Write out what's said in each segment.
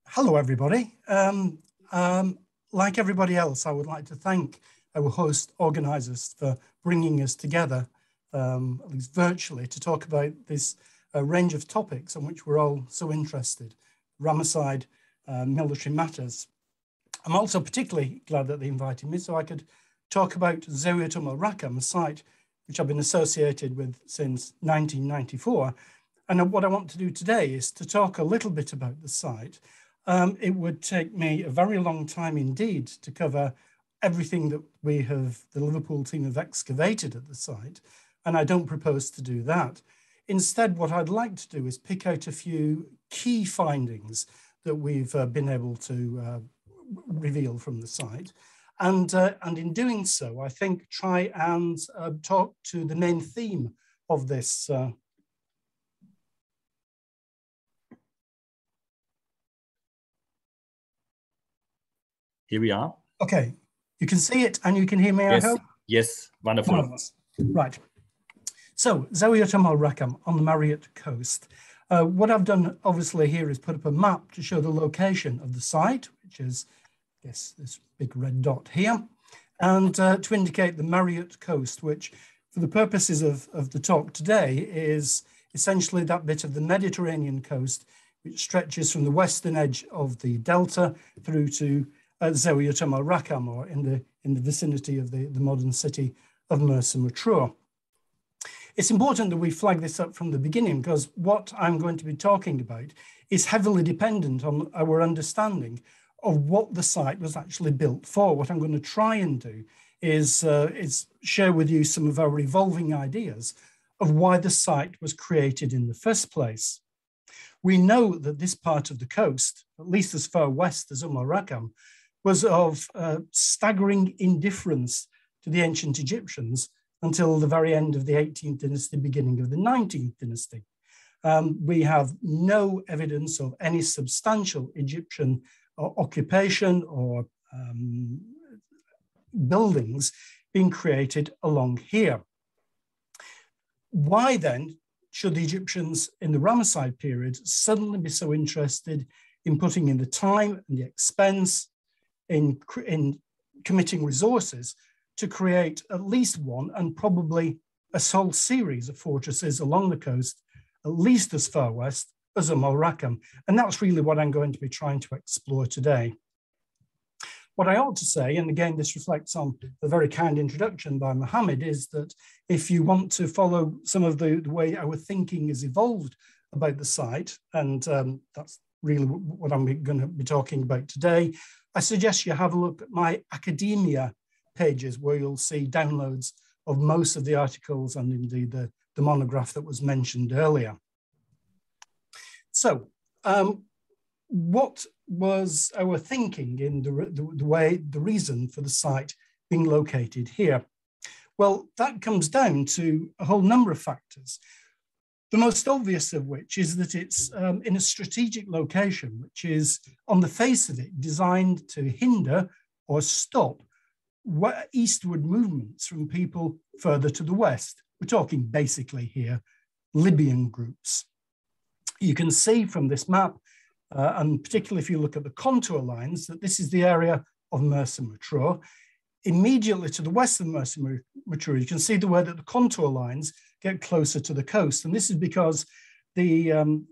Hello, everybody. Like everybody else, I would like to thank our host organisers for bringing us together, at least virtually, to talk about this range of topics on which we're all so interested, Ramesside military matters. I'm also particularly glad that they invited me so I could talk about Zawiyet Umm el-Rakham, a site which I've been associated with since 1994. And what I want to do today is to talk a little bit about the site. It would take me a very long time indeed to cover everything that the Liverpool team have excavated at the site, and I don't propose to do that. Instead, what I'd like to do is pick out a few key findings that we've been able to reveal from the site. And in doing so, I think try and talk to the main theme of this Here we are. Okay, you can see it and you can hear me, yes. I hope? Yes, wonderful. Marvelous. Right. So, Zawiyet Umm el-Rakham on the Maryut Coast. What I've done, obviously, here is put up a map to show the location of the site, which is, I guess, this big red dot here, and to indicate the Maryut Coast, which, for the purposes of the talk today, is essentially that bit of the Mediterranean coast, which stretches from the western edge of the delta through to Zawiyet Umm el-Rakham, or in the vicinity of the modern city of Mersa. It's important that we flag this up from the beginning, because what I'm going to be talking about is heavily dependent on our understanding of what the site was actually built for. What I'm going to try and do is share with you some of our evolving ideas of why the site was created in the first place. We know that this part of the coast, at least as far west as el-Rakham, was of staggering indifference to the ancient Egyptians until the very end of the 18th dynasty, beginning of the 19th dynasty. We have no evidence of any substantial Egyptian occupation or buildings being created along here. Why then should the Egyptians in the Ramesside period suddenly be so interested in putting in the time and the expense in committing resources to create at least one and probably a whole series of fortresses along the coast, at least as far west as el-Rakham? And that's really what I'm going to be trying to explore today. What I ought to say, and again, this reflects on the very kind introduction by Mohammed, is that if you want to follow some of the way our thinking has evolved about the site, and that's really what I'm going to be talking about today, I suggest you have a look at my academia pages, where you'll see downloads of most of the articles and indeed the monograph that was mentioned earlier. So, what was our thinking in the reason for the site being located here? Well, that comes down to a whole number of factors. The most obvious of which is that it's in a strategic location, which is on the face of it designed to hinder or stop eastward movements from people further to the west. We're talking basically here Libyan groups. You can see from this map, and particularly if you look at the contour lines, that this is the area of Mersa. Immediately to the west of Mersa, you can see the way that the contour lines get closer to the coast. And this is because the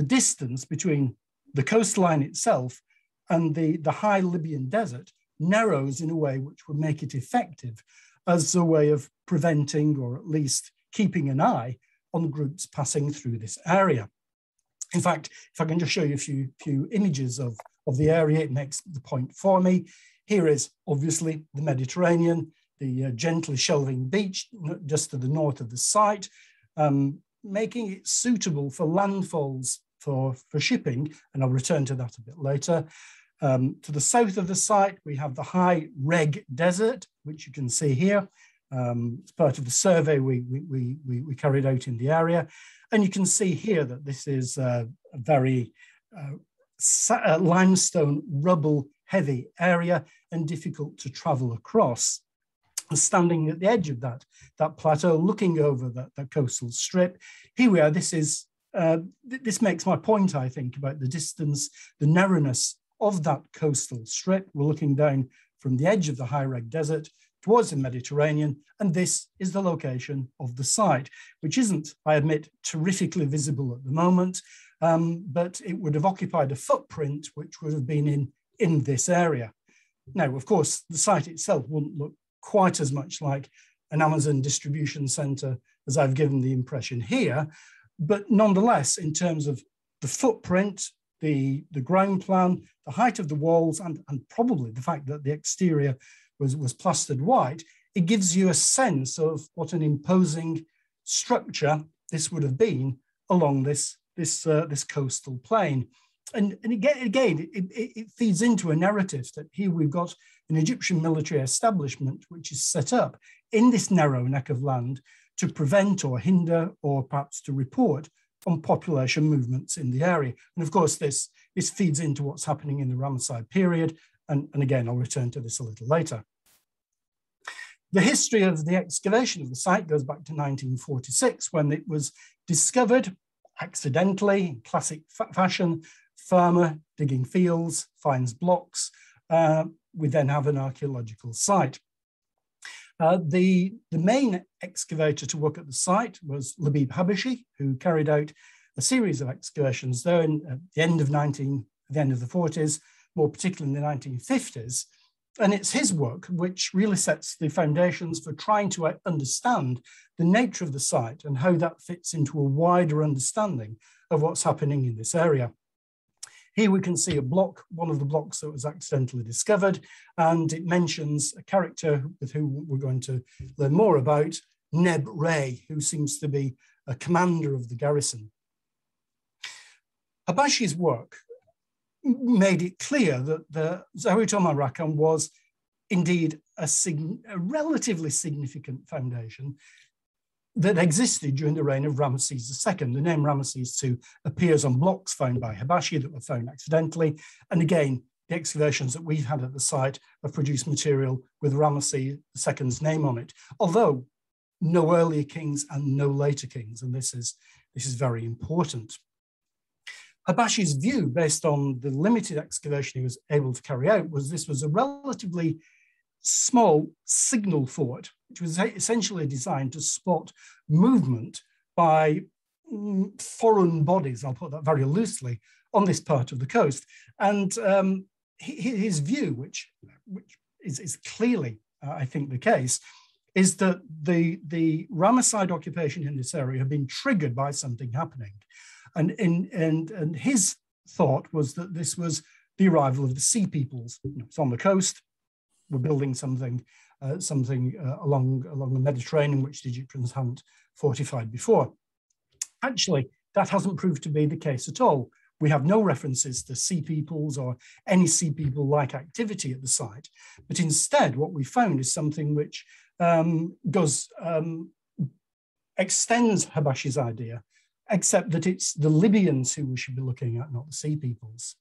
distance between the coastline itself and the high Libyan desert narrows in a way which would make it effective as a way of preventing, or at least keeping an eye on groups passing through this area. In fact, if I can just show you a few images of the area, it makes the point for me. Here is obviously the Mediterranean, the gently shelving beach just to the north of the site, making it suitable for landfalls for shipping, and I'll return to that a bit later. To the south of the site, we have the high Reg Desert, which you can see here. It's part of the survey we carried out in the area. And you can see here that this is a very limestone rubble heavy area and difficult to travel across. And standing at the edge of that plateau, looking over that coastal strip, here we are. This is this makes my point, I think, about the distance, the narrowness of that coastal strip. We're looking down from the edge of the High Reg Desert towards the Mediterranean, and this is the location of the site, which isn't, I admit, terrifically visible at the moment, but it would have occupied a footprint which would have been in this area. Now, of course, the site itself wouldn't look quite as much like an Amazon distribution center as I've given the impression here, but nonetheless, in terms of the footprint, the ground plan, the height of the walls, and probably the fact that the exterior was plastered white, it gives you a sense of what an imposing structure this would have been along this coastal plain. And again, it feeds into a narrative that here we've got an Egyptian military establishment which is set up in this narrow neck of land to prevent or hinder or perhaps to report on population movements in the area. And of course, this feeds into what's happening in the Ramesside period. And again, I'll return to this a little later. The history of the excavation of the site goes back to 1946, when it was discovered accidentally, in classic fashion. Farmer digging fields, finds blocks. We then have an archaeological site. The main excavator to work at the site was Labib Habashi, who carried out a series of excavations there at the end of the 40s, more particularly in the 1950s. And it's his work which really sets the foundations for trying to understand the nature of the site and how that fits into a wider understanding of what's happening in this area. Here we can see a block, one of the blocks that was accidentally discovered, and it mentions a character with whom we're going to learn more about, Neb Ray, who seems to be a commander of the garrison. Habashi's work made it clear that the Zawiyet Umm el-Rakham was indeed a relatively significant foundation that existed during the reign of Ramesses II. The name Ramesses II appears on blocks found by Habashi that were found accidentally. And again, the excavations that we've had at the site have produced material with Ramesses II's name on it, although no earlier kings and no later kings, and this is very important. Habashi's view, based on the limited excavation he was able to carry out, was this was a relatively small signal fort, which was essentially designed to spot movement by foreign bodies, I'll put that very loosely, on this part of the coast. And his view, which is clearly, I think, the case, is that the Ramesside occupation in this area had been triggered by something happening. And his thought was that this was the arrival of the sea peoples. It's on the coast. We're building something along the Mediterranean, which the Egyptians hadn't fortified before. Actually, that hasn't proved to be the case at all. We have no references to sea peoples or any sea people-like activity at the site, but instead what we found is something which extends Habashi's idea, except that it's the Libyans who we should be looking at, not the sea peoples.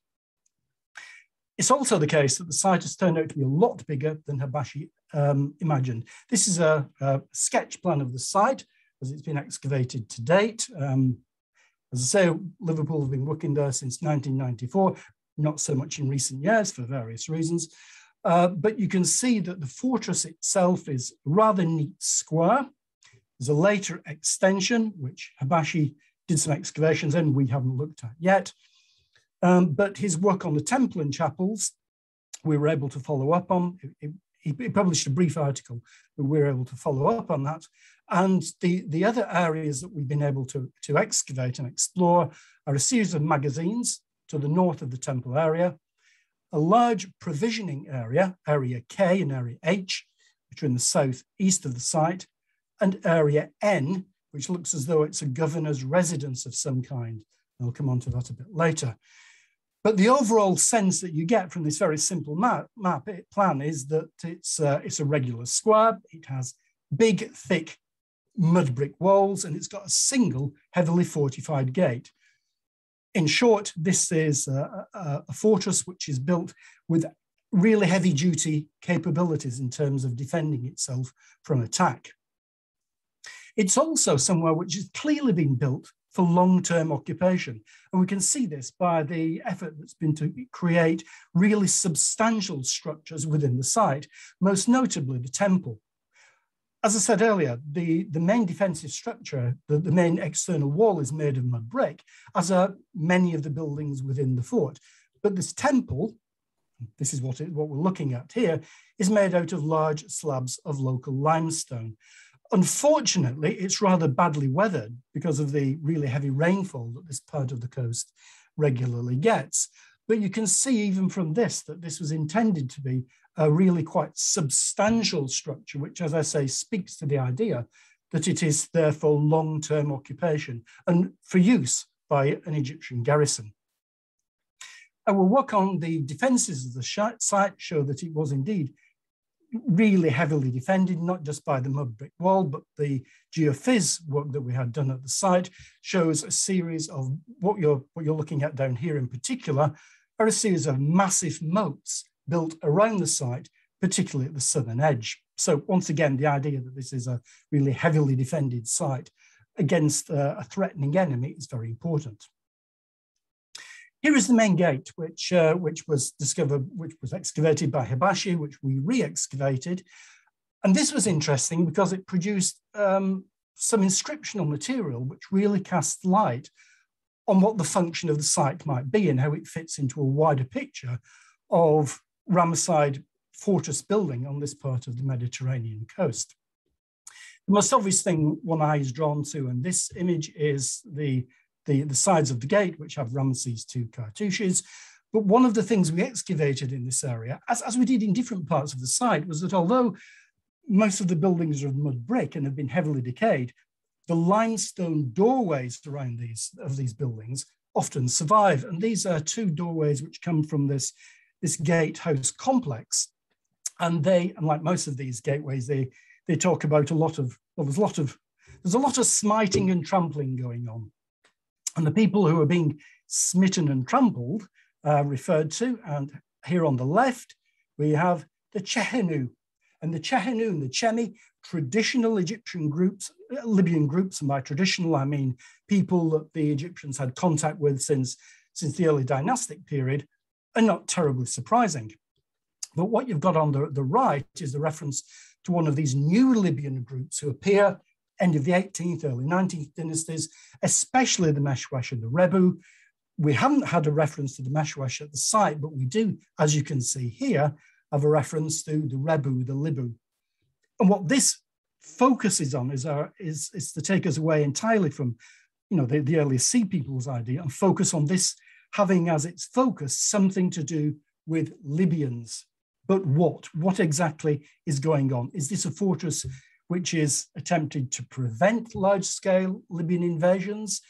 It's also the case that the site has turned out to be a lot bigger than Habashi imagined. This is a sketch plan of the site as it's been excavated to date. As I say, Liverpool have been working there since 1994, not so much in recent years for various reasons. But you can see that the fortress itself is a rather neat square. There's a later extension, which Habashi did some excavations in, we haven't looked at yet. But his work on the temple and chapels, we were able to follow up on. He published a brief article, but we were able to follow up on that. And the other areas that we've been able to excavate and explore are a series of magazines to the north of the temple area, a large provisioning area, Area K and Area H, which are in the southeast of the site, and Area N, which looks as though it's a governor's residence of some kind. I'll come on to that a bit later. But the overall sense that you get from this very simple plan is that it's a regular square. It has big, thick mud brick walls, and it's got a single heavily fortified gate. In short, this is a fortress which is built with really heavy duty capabilities in terms of defending itself from attack. It's also somewhere which has clearly been built for long-term occupation. And we can see this by the effort that's been to create really substantial structures within the site, most notably the temple. As I said earlier, the main defensive structure, the main external wall is made of mud brick, as are many of the buildings within the fort. But this temple, this is what we're looking at here, is made out of large slabs of local limestone. Unfortunately, it's rather badly weathered because of the really heavy rainfall that this part of the coast regularly gets. But you can see even from this that this was intended to be a really quite substantial structure, which, as I say, speaks to the idea that it is there for long-term occupation and for use by an Egyptian garrison. Our work on the defences of the site show that it was indeed really heavily defended, not just by the mud brick wall, but the geophys work that we had done at the site shows a series of what you're looking at down here in particular are a series of massive moats built around the site, particularly at the southern edge. So once again, the idea that this is a really heavily defended site against a threatening enemy is very important. Here is the main gate, which was excavated by Hibashi, which we re-excavated. And this was interesting because it produced some inscriptional material which really casts light on what the function of the site might be and how it fits into a wider picture of Ramesside fortress building on this part of the Mediterranean coast. The most obvious thing one eye is drawn to in this image is the sides of the gate, which have Ramesses II cartouches. But one of the things we excavated in this area, as we did in different parts of the site, was that although most of the buildings are of mud brick and have been heavily decayed, the limestone doorways around these buildings often survive. And these are two doorways which come from this gatehouse complex. And they, unlike most of these gateways, they talk about there's a lot of smiting and trampling going on. And the people who are being smitten and trampled referred to, and here on the left, we have the Chehenu. And the Chehenu and the Chemi, traditional Egyptian groups, Libyan groups, and by traditional, I mean people that the Egyptians had contact with since the early dynastic period, are not terribly surprising. But what you've got on the right is the reference to one of these new Libyan groups who appear end of the 18th, early 19th dynasties, especially the Meshwesh and the Rebu. We haven't had a reference to the Meshwesh at the site, but we do, as you can see here, have a reference to the Rebu, the Libu. And what this focuses on is to take us away entirely from, the early Sea People's idea and focus on this having as its focus something to do with Libyans. But what exactly is going on? Is this a fortress which is attempted to prevent large-scale Libyan invasions?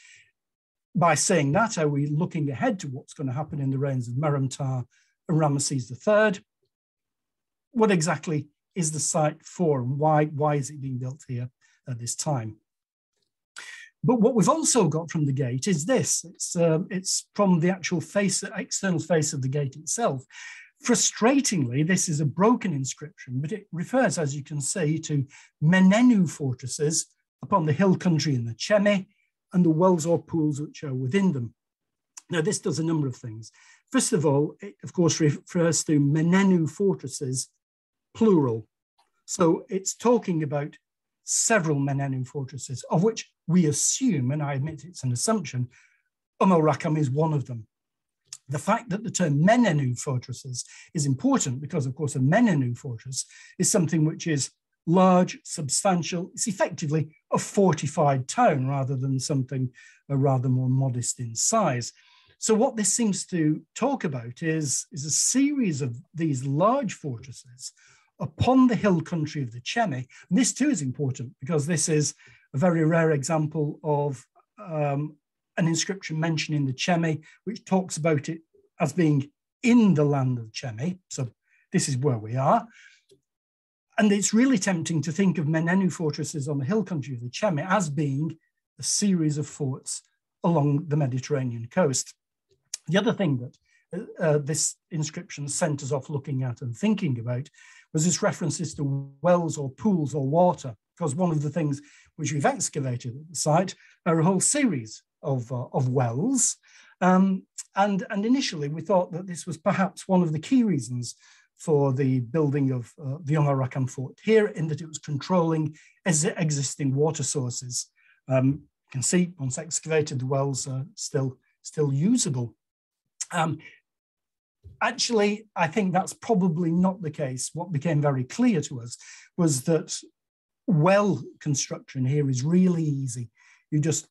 By saying that, are we looking ahead to what's going to happen in the reigns of Merenptah and Ramesses III? What exactly is the site for, and why is it being built here at this time? But what we've also got from the gate is this. It's from the actual external face of the gate itself. Frustratingly, this is a broken inscription, but it refers, as you can see, to Menenu fortresses upon the hill country in the Chemi and the wells or pools which are within them. Now, this does a number of things. First of all, it, of course, refers to Menenu fortresses, plural. So it's talking about several Menenu fortresses, of which we assume, and I admit it's an assumption, el-Rakham is one of them. The fact that the term Menenu fortresses is important because, of course, a Menenu fortress is something which is large, substantial. It's effectively a fortified town rather than something rather more modest in size. So what this seems to talk about is a series of these large fortresses upon the hill country of the Chemi. And this too is important because this is a very rare example of an inscription mentioning the Chemi, which talks about it as being in the land of Chemi. So this is where we are. And it's really tempting to think of Menenu fortresses on the hill country of the Chemi as being a series of forts along the Mediterranean coast. The other thing that this inscription sent us off looking at and thinking about was its references to wells or pools or water, because one of the things which we've excavated at the site are a whole series of wells. And initially we thought that this was perhaps one of the key reasons for the building of the Umm el-Rakham fort here, in that it was controlling existing water sources. You can see once excavated, the wells are still usable. Actually, I think that's probably not the case. What became very clear to us was that well construction here is really easy. You just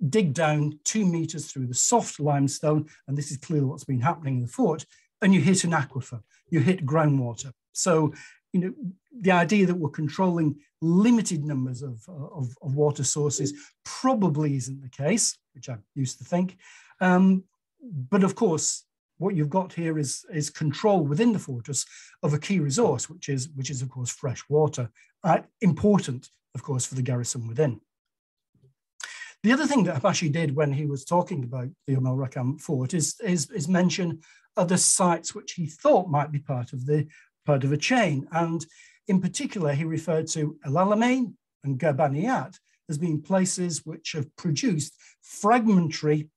dig down 2 meters through the soft limestone, and this is clearly what's been happening in the fort, and you hit an aquifer, you hit groundwater. So, you know, the idea that we're controlling limited numbers of water sources probably isn't the case, which I used to think. But of course, what you've got here is control within the fortress of a key resource, which is of course fresh water, important, of course, for the garrison within. The other thing that Habashi did when he was talking about the Umm el-Rakham fort is mention other sites which he thought might be part of a chain, and in particular he referred to El Alamein and Gabaniyat as being places which have produced fragmentary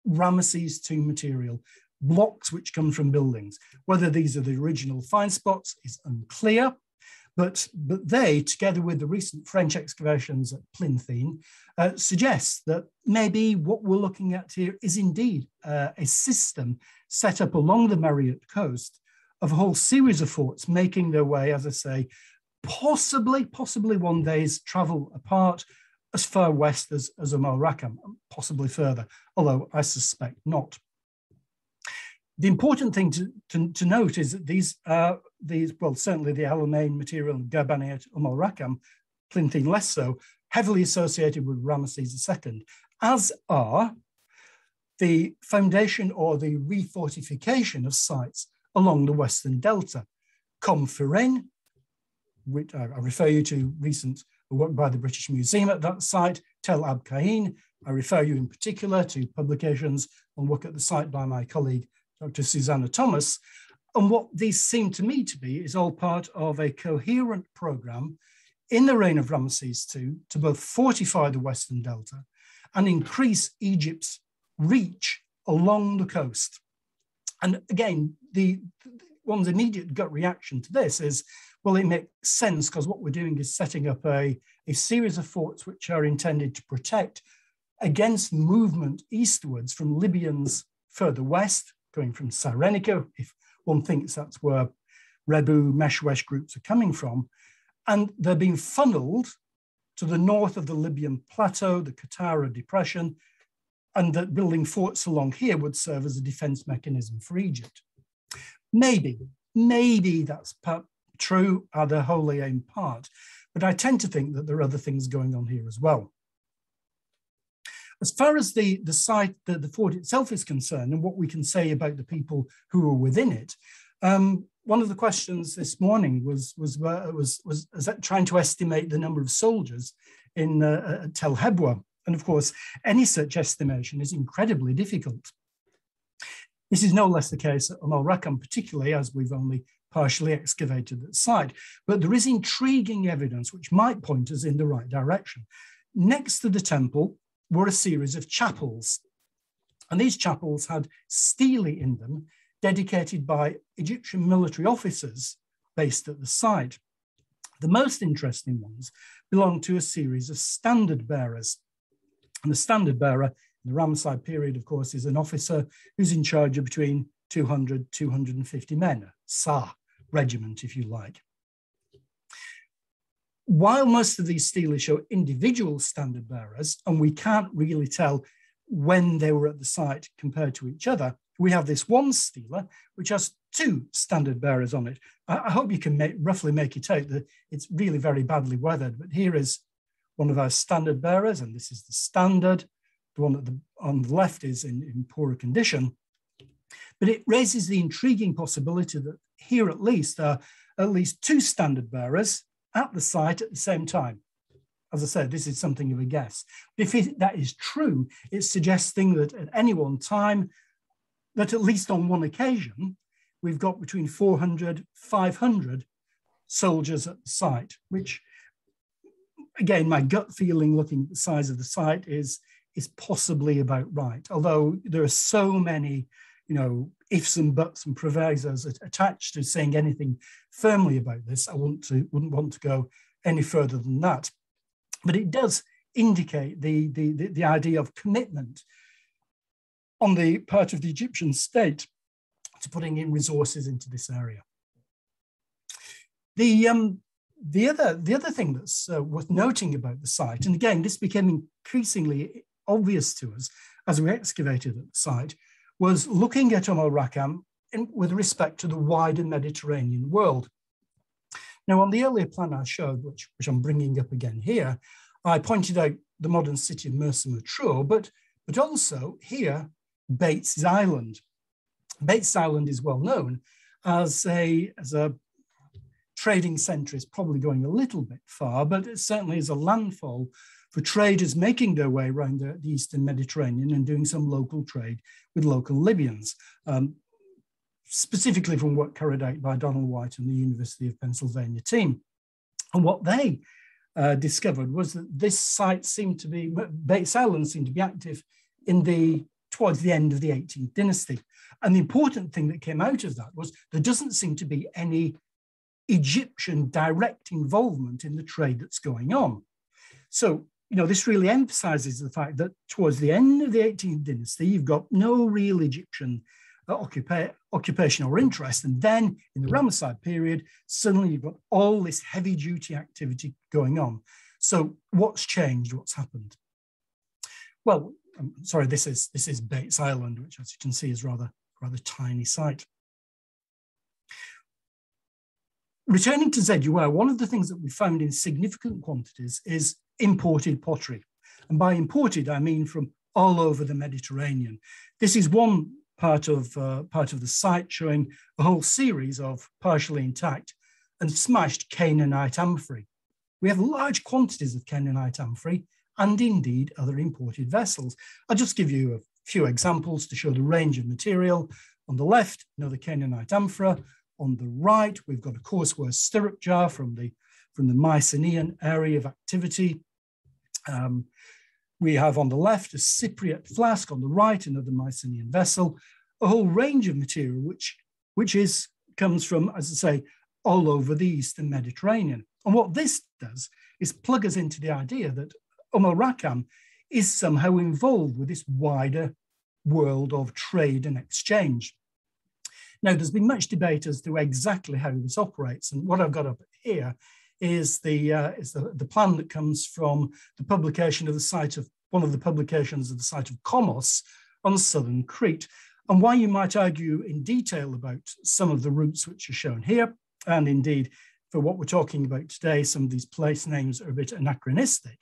Ramesses II material, blocks which come from buildings. Whether these are the original find spots is unclear, but they, together with the recent French excavations at Plinthine, suggest that maybe what we're looking at here is indeed a system set up along the Maryut Coast of a whole series of forts making their way, as I say, possibly one day's travel apart, as far west as Umm el-Rakham, possibly further, although I suspect not. The important thing to note is that these, well, certainly the Alamein material, Gabaniyat, el-Rakham, Plinthine less so, heavily associated with Ramesses II, as are the foundation or the refortification of sites along the Western Delta. Comfiren, which I refer you to recent work by the British Museum at that site, Tel Heboua. I refer you in particular to publications on work at the site by my colleague, Dr. Susanna Thomas. And what these seem to me to be is all part of a coherent program in the reign of Ramesses II to both fortify the Western Delta and increase Egypt's reach along the coast. And again, one's immediate gut reaction to this is, well, it makes sense because what we're doing is setting up a series of forts which are intended to protect against movement eastwards from Libyans further west, going from Cyrenaica, if one thinks that's where Rebu, Meshwesh groups are coming from. And they're being funneled to the north of the Libyan plateau, the Qattara depression, and that building forts along here would serve as a defense mechanism for Egypt. Maybe that's true, either wholly in part, but I tend to think that there are other things going on here as well. As far as the site, the fort itself is concerned, and what we can say about the people who are within it, one of the questions this morning was trying to estimate the number of soldiers in Tell Heboua, and of course, any such estimation is incredibly difficult. This is no less the case at Umm el-Rakham, particularly as we've only partially excavated the site, but there is intriguing evidence which might point us in the right direction. Next to the temple were a series of chapels, and these chapels had stelae in them dedicated by Egyptian military officers based at the site. The most interesting ones belong to a series of standard bearers, and the standard bearer in the Ramesside period, of course, is an officer who's in charge of between 200, 250 men, a Sa regiment, if you like. While most of these stelae show individual standard bearers, and we can't really tell when they were at the site compared to each other, we have this one stela which has 2 standard bearers on it. I hope you can roughly make it out that it's really very badly weathered, but here is one of our standard bearers, and this is the standard. The one on the left is in poorer condition, but it raises the intriguing possibility that here at least are at least 2 standard bearers at the site at the same time. As I said, this is something of a guess. If that is true, it's suggesting that at any one time, that at least on one occasion, we've got between 400, 500 soldiers at the site, which, again, my gut feeling looking at the size of the site is is possibly about right, although there are so many, ifs and buts and provisos attached to saying anything firmly about this. I wouldn't want to go any further than that. But it does indicate the idea of commitment on the part of the Egyptian state to putting in resources into this area. The other thing that's worth noting about the site, and again, this became increasingly obvious to us as we excavated at the site, was looking at el-Rakham with respect to the wider Mediterranean world. Now, on the earlier plan I showed, which I'm bringing up again here, I pointed out the modern city of Mersa Matruh, but also here, Bates Island. Bates Island is well known as a trading centre, is probably going a little bit far, but it certainly is a landfall for traders making their way around the Eastern Mediterranean and doing some local trade with local Libyans, specifically from work carried out by Donald White and the University of Pennsylvania team. And what they discovered was that this site seemed to be, Bates Island seemed to be active towards the end of the 18th dynasty. And the important thing that came out of that was there doesn't seem to be any Egyptian direct involvement in the trade that's going on. So, this really emphasizes the fact that towards the end of the 18th dynasty, you've got no real Egyptian occupation or interest. And then in the Ramesside period, suddenly you've got all this heavy duty activity going on. So what's changed? What's happened? Well, I'm sorry, this is Bates Island, which, as you can see, is rather tiny site. Returning to Zawiyet, one of the things that we found in significant quantities is imported pottery. And by imported, I mean from all over the Mediterranean. This is one part of the site showing a whole series of partially intact and smashed Canaanite amphorae. We have large quantities of Canaanite amphorae and indeed other imported vessels. I'll just give you a few examples to show the range of material. On the left, another Canaanite amphora. On the right, we've got a courseware stirrup jar from the Mycenaean area of activity. We have on the left a Cypriot flask, on the right another Mycenaean vessel, a whole range of material which comes from, as I say, all over the Eastern Mediterranean. And what this does is plug us into the idea that el-Rakham is somehow involved with this wider world of trade and exchange. Now, there's been much debate as to exactly how this operates, and what I've got up here is the plan that comes from the publication of the site of one of the publications of the site of Komos on southern Crete, and why you might argue in detail about some of the routes which are shown here, and indeed for what we're talking about today, some of these place names are a bit anachronistic.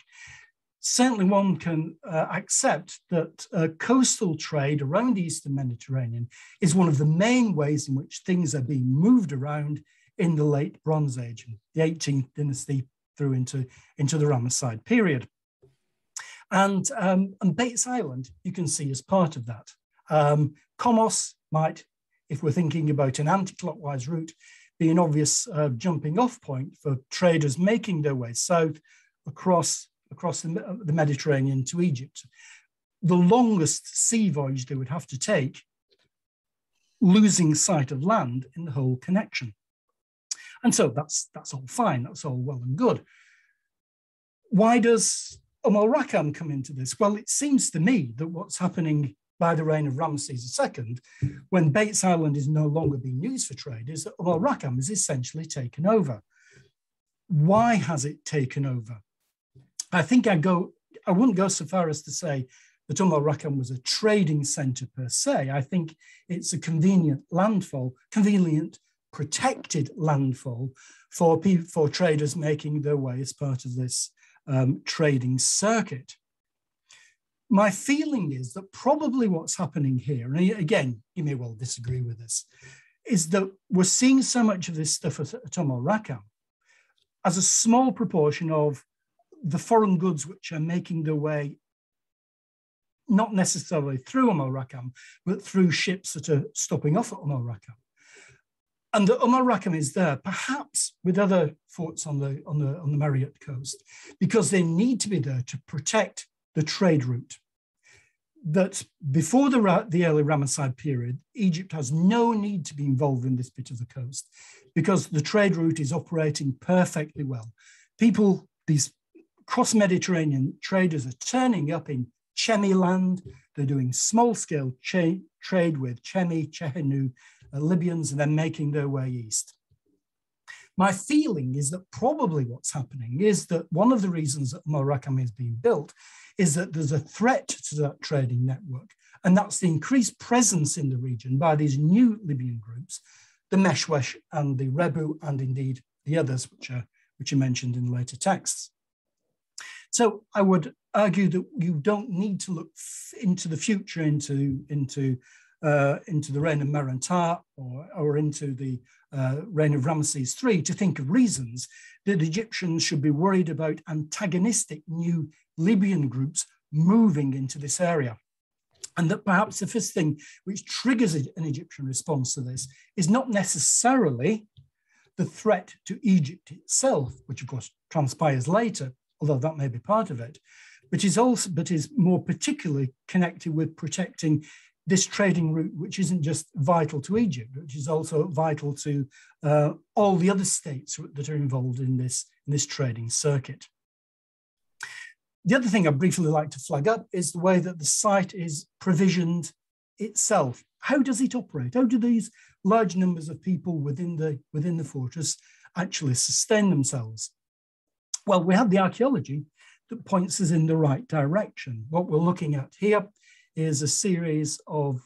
Certainly one can accept that coastal trade around the Eastern Mediterranean is one of the main ways in which things are being moved around in the late Bronze Age, the 18th dynasty through into the Ramesside period. And Bates Island, you can see as part of that. Komos might, if we're thinking about an anti-clockwise route, be an obvious jumping off point for traders making their way south across the Mediterranean to Egypt. The longest sea voyage they would have to take, losing sight of land in the whole connection. And so that's all fine, that's all well and good. Why does el-Rakham come into this? Well, it seems to me that what's happening by the reign of Ramesses II, when Bates Island is no longer being used for trade, is that el-Rakham is essentially taken over. Why has it taken over? I think I wouldn't go so far as to say that el-Rakham was a trading centre per se. I think it's a convenient landfall, convenient protected landfall for traders making their way as part of this trading circuit. My feeling is that probably what's happening here, and again, you may well disagree with this, is that we're seeing so much of this stuff at el-Rakham as a small proportion of the foreign goods which are making their way not necessarily through el-Rakham, but through ships that are stopping off at el-Rakham. And the el-Rakham is there, perhaps with other forts on the Maryut Coast, because they need to be there to protect the trade route. that before the early Ramesside period, Egypt has no need to be involved in this bit of the coast because the trade route is operating perfectly well. People, these cross-Mediterranean traders are turning up in Chemi land. They're doing small-scale trade with Chemi, Chehenu, Libyans, and then making their way east. My feeling is that probably what's happening is that one of the reasons that al-Rakham is being built is that there's a threat to that trading network, and that's the increased presence in the region by these new Libyan groups, the Meshwesh and the Rebu, and indeed the others which are mentioned in later texts. So I would argue that you don't need to look into the future, into the reign of Maryut or into the reign of Ramesses III to think of reasons that Egyptians should be worried about antagonistic new Libyan groups moving into this area. And that perhaps the first thing which triggers an Egyptian response to this is not necessarily the threat to Egypt itself, which of course transpires later, although that may be part of it, but is more particularly connected with protecting this trading route, which isn't just vital to Egypt, which is also vital to all the other states that are involved in this trading circuit. The other thing I'd briefly like to flag up is the way that the site is provisioned itself. How does it operate? How do these large numbers of people within the fortress actually sustain themselves? Well, we have the archaeology that points us in the right direction. What we're looking at here is a series of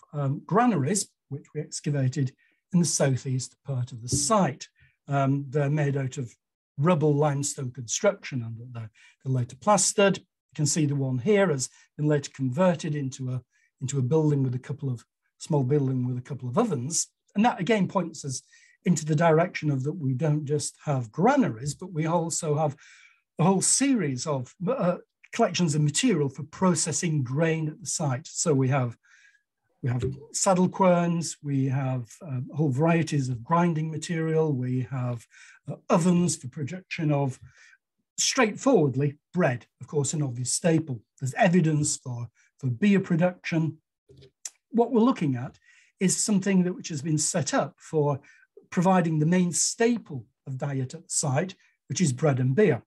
granaries, which we excavated in the southeast part of the site. They're made out of rubble limestone construction, and they're later plastered. You can see the one here has been later converted into a building with small building with a couple of ovens. And that again points us into the direction of that we don't just have granaries, but we also have a whole series of collections of material for processing grain at the site. So we have saddle querns, we have whole varieties of grinding material, we have ovens for production of, straightforwardly, bread, of course, an obvious staple. There's evidence for beer production. What we're looking at is something which has been set up for providing the main staple of diet at the site, which is bread and beer.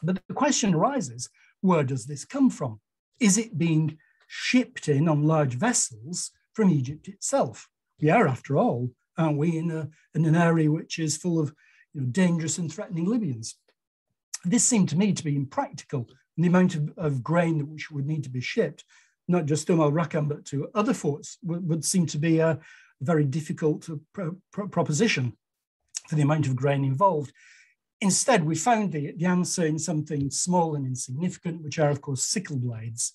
But the question arises, where does this come from? Is it being shipped in on large vessels from Egypt itself? We are, after all, aren't we, in an area which is full of dangerous and threatening Libyans? This seemed to me to be impractical, and the amount of grain which would need to be shipped, not just to al-Rakham, but to other forts, would seem to be a very difficult proposition for the amount of grain involved. Instead, we found the answer in something small and insignificant, which are, of course, sickle blades.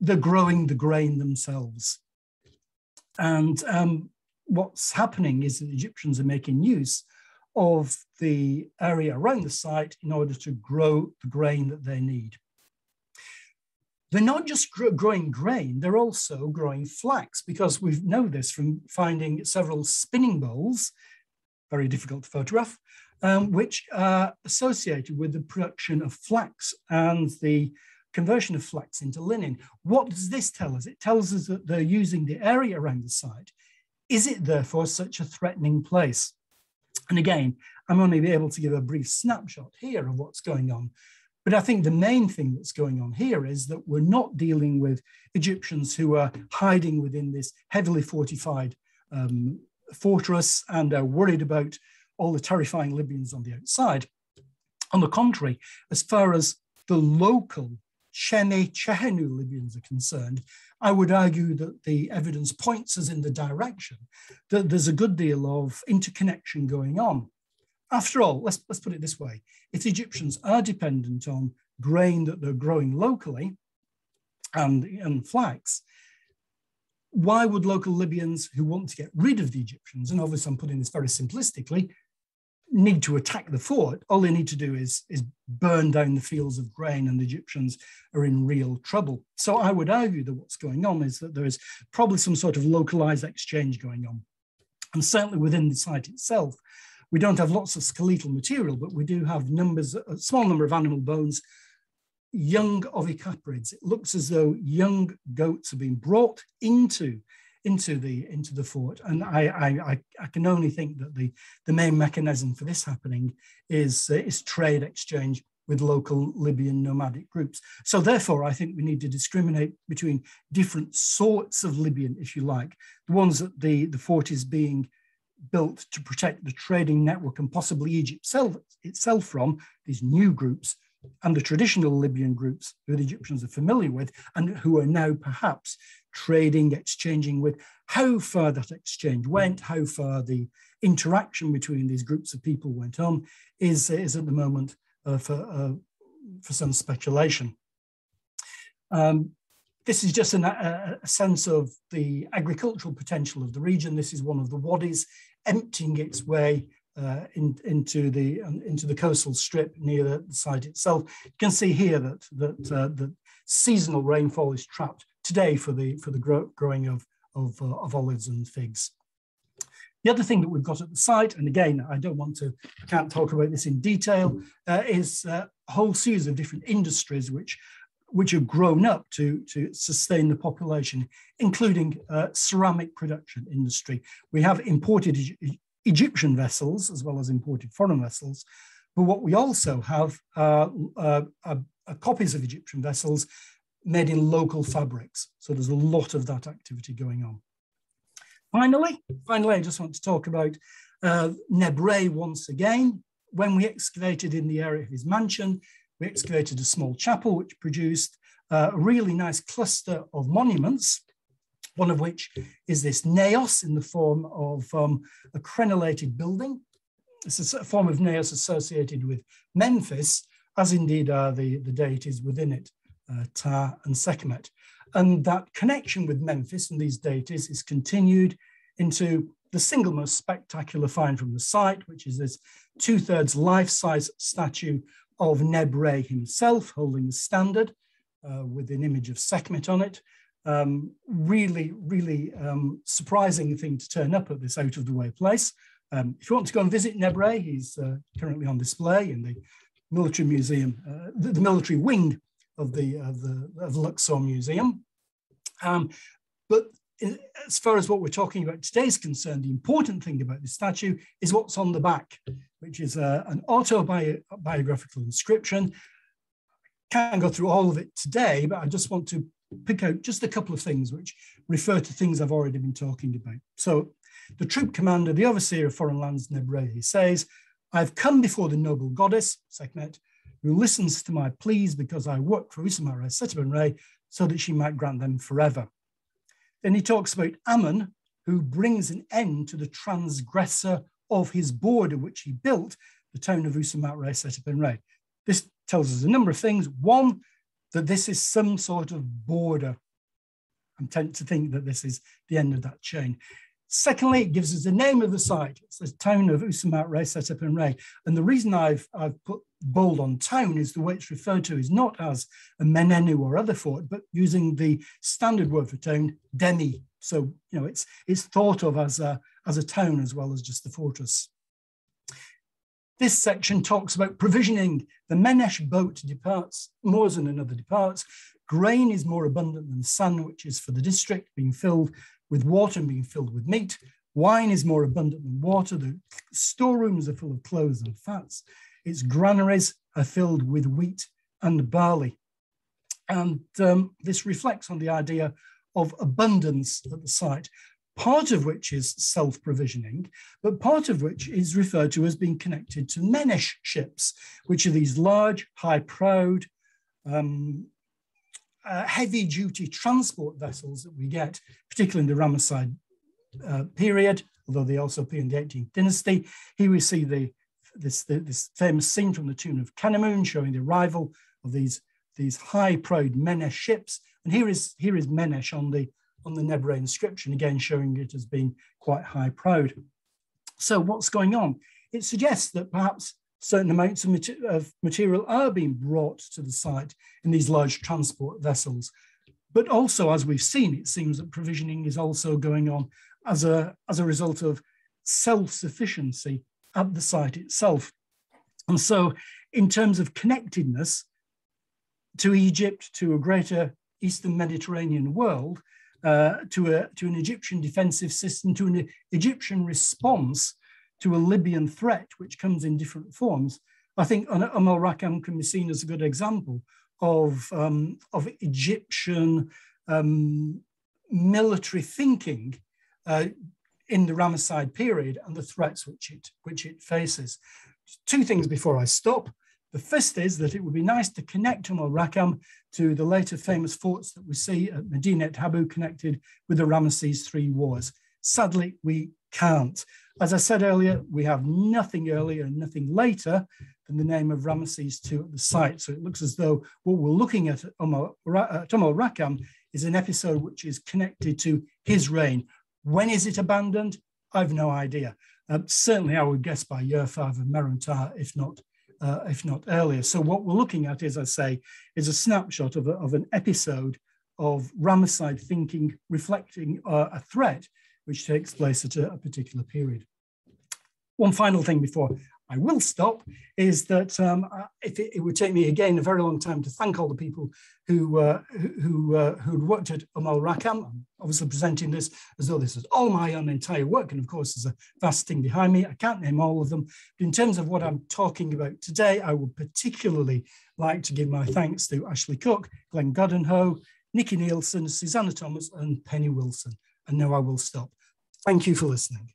They're growing the grain themselves. And what's happening is that the Egyptians are making use of the area around the site in order to grow the grain that they need. They're not just growing grain, they're also growing flax, because we know this from finding several spinning bowls, very difficult to photograph, which are associated with the production of flax and the conversion of flax into linen. What does this tell us? It tells us that they're using the area around the site. Is it therefore such a threatening place? And again, I'm only able to give a brief snapshot here of what's going on. But I think the main thing that's going on here is that we're not dealing with Egyptians who are hiding within this heavily fortified fortress and are worried about all the terrifying Libyans on the outside. On the contrary, as far as the local Chehenu Libyans are concerned, I would argue that the evidence points us in the direction that there's a good deal of interconnection going on. After all, let's put it this way. If Egyptians are dependent on grain that they're growing locally and flax, why would local Libyans who want to get rid of the Egyptians, and obviously I'm putting this very simplistically, need to attack the fort? All they need to do is burn down the fields of grain, and the Egyptians are in real trouble. So I would argue that what's going on is that there is probably some sort of localized exchange going on. And certainly within the site itself, we don't have lots of skeletal material, but we do have a small number of animal bones, young ovicaprids. It looks as though young goats have been brought into the fort, and I can only think that the main mechanism for this happening is trade exchange with local Libyan nomadic groups. So therefore, I think we need to discriminate between different sorts of Libyan, if you like, the ones that the fort is being built to protect the trading network and possibly Egypt itself from, these new groups, and the traditional Libyan groups who the Egyptians are familiar with and who are now perhaps trading, exchanging with. How far that exchange went, how far the interaction between these groups of people went on is at the moment for some speculation. This is just a sense of the agricultural potential of the region. This is one of the wadis emptying its way into the coastal strip near the site itself. You can see here that the seasonal rainfall is trapped today for the growing of olives and figs. The other thing that we've got at the site, and again, I can't talk about this in detail, is a whole series of different industries which have grown up to sustain the population, including ceramic production industry. We have imported Egyptian vessels as well as imported foreign vessels, but what we also have are copies of Egyptian vessels made in local fabrics. So there's a lot of that activity going on. Finally, I just want to talk about Nebret once again. When we excavated in the area of his mansion, we excavated a small chapel which produced a really nice cluster of monuments, one of which is this naos in the form of a crenellated building. It's a form of naos associated with Memphis, as indeed are the deities within it, Ta and Sekhmet. And that connection with Memphis and these deities is continued into the single most spectacular find from the site, which is this 2/3 life-size statue of Nebret himself holding the standard with an image of Sekhmet on it. Really surprising thing to turn up at this out-of-the-way place. If you want to go and visit Nebret, he's currently on display in the military museum, the military wing of the Luxor Museum. But as far as what we're talking about today is concerned, the important thing about the statue is what's on the back, which is an autobiographical inscription. Can't go through all of it today, but I just want to pick out just a couple of things which refer to things I've already been talking about. So the troop commander, the overseer of foreign lands, Nebret, he says, "I've come before the noble goddess, Sekhmet, who listens to my pleas because I work for Usamare so that she might grant them forever." Then he talks about Ammon, who brings an end to the transgressor of his border, which he built, the town of Usamare. This tells us a number of things. One, that this is some sort of border. I'm tempted to think that this is the end of that chain. Secondly, it gives us the name of the site. It's the town of Usamare. And the reason I've put bold on town is the way it's referred to is not as a Menenu or other fort, but using the standard word for town, Demi. So, you know, it's thought of as a town as well as just the fortress. This section talks about provisioning. The Menesh boat departs, Morzan and other departs. Grain is more abundant than sand, which is for the district, being filled with water and being filled with meat. Wine is more abundant than water. The storerooms are full of clothes and fats. Its granaries are filled with wheat and barley. And this reflects on the idea of abundance at the site, part of which is self-provisioning, but part of which is referred to as being connected to Menesh ships, which are these large, high-prowed, heavy-duty transport vessels that we get, particularly in the Ramesside period, although they also appear in the 18th dynasty. Here we see this famous scene from the Tomb of Khenamun showing the arrival of these high-prowed Menesh ships. And here is Menesh on the Nebret inscription, again showing it as being quite high-prowed. So what's going on? It suggests that perhaps certain amounts of material are being brought to the site in these large transport vessels. But also, as we've seen, it seems that provisioning is also going on as a result of self-sufficiency at the site itself. And so in terms of connectedness, to Egypt, to a greater Eastern Mediterranean world, to an Egyptian defensive system, to an Egyptian response to a Libyan threat, which comes in different forms. I think Umm el-Rakham can be seen as a good example of Egyptian military thinking in the Ramesside period and the threats which it faces. Two things before I stop. The first is that it would be nice to connect Umm el-Rakham to the later famous forts that we see at Tell Heboua connected with the Ramesses III wars. Sadly, we can't. As I said earlier, we have nothing earlier and nothing later than the name of Ramesses II at the site. So it looks as though what we're looking at Umm el-Rakham is an episode which is connected to his reign. When is it abandoned? I've no idea. Certainly, I would guess by year 5 of Maryut, if not earlier. So what we're looking at, as I say, is a snapshot of an episode of Ramesside thinking, reflecting a threat which takes place at a particular period. One final thing before I will stop is that it would take me again a very long time to thank all the people who'd worked at Umm el-Rakham. I'm obviously presenting this as though this is all my own entire work, and of course there's a vast thing behind me. I can't name all of them, but in terms of what I'm talking about today, I would particularly like to give my thanks to Ashley Cook, Glenn Goddenhoe, Nikki Nielsen, Susanna Thomas, and Penny Wilson. And now I will stop. Thank you for listening.